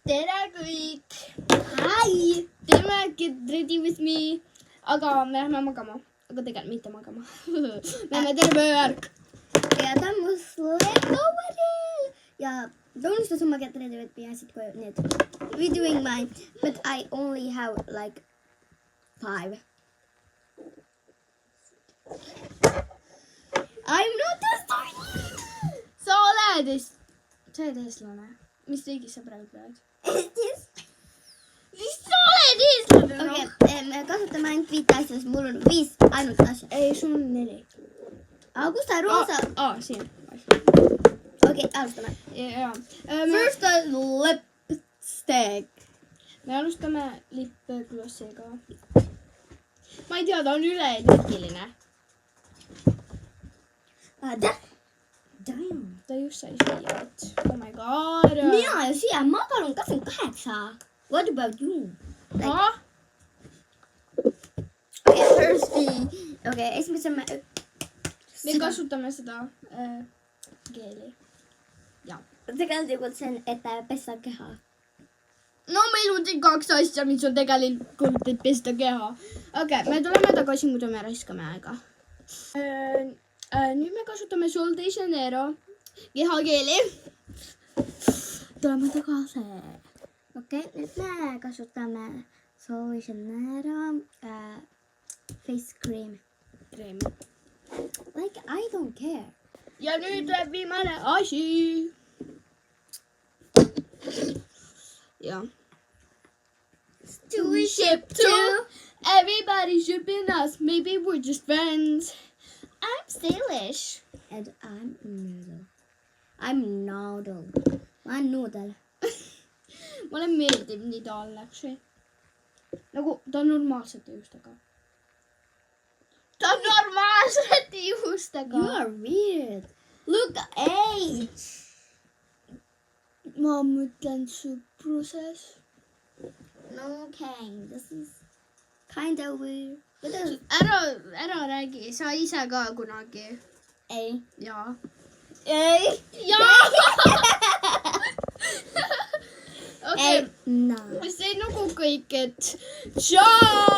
tere kõik! Hi! Teeme get ready with me. Aga me lähme magama. Aga tegelikult mitte magama. Me lähme terve värk. Ja dan mu sleepoveril. Ja don't unistus oma get ready with me. I said go need. We're doing mine, but I only have like 5. I'm not a story. Sa oled eestlane. Mis riigis sa praegu oled? Mis sa oled eestlane? Okei, me kasutame ainult 5 asja, sest mul on 5 ainult asja. Ei, sul on 4. Aga kus ta roosa? Siin. Okei, alustame. Ja. First lipstick. Me alustame lipglossiga. Ma ei tea, ta on üleliigiline. Damn. Ta just sai süüa. Oh my god. Mina ju siia, ma palun 28. What about you? Okei, first okei, esimese Me kasutame seda geeli. tegelikult see on, et pesta keha. No meil on siin 2 asja, mis on tegelikult, et pesta keha. Okei, me tuleme tagasi, muidu me raiskame aega. Nüüd me kasutame Sol de Janeiro kehakeeli. Tuleme tagasi. Okei, nüüd me kasutame Sol de Janeiro face cream. Like, I don't care. Ja nüüd tuleb viimane asi. Ja. Do we ship too? Everybody shipping us. Maybe we're just friends. I'm stylish. And I'm noodle. I'm noodle. Ma olen noodle. Mulle meeldib nii talle, actually. Nagu ta on normaalsete juustega. Ta on normaalsete juustega. You are weird. Look, age. Ma mõtlen sõpruses. Okay, this is kind of weird. Ära räägi, sa ise ka kunagi. Ei. Jaa. Ei. Jaa! Okei. No. See nagu kõik, et tšau!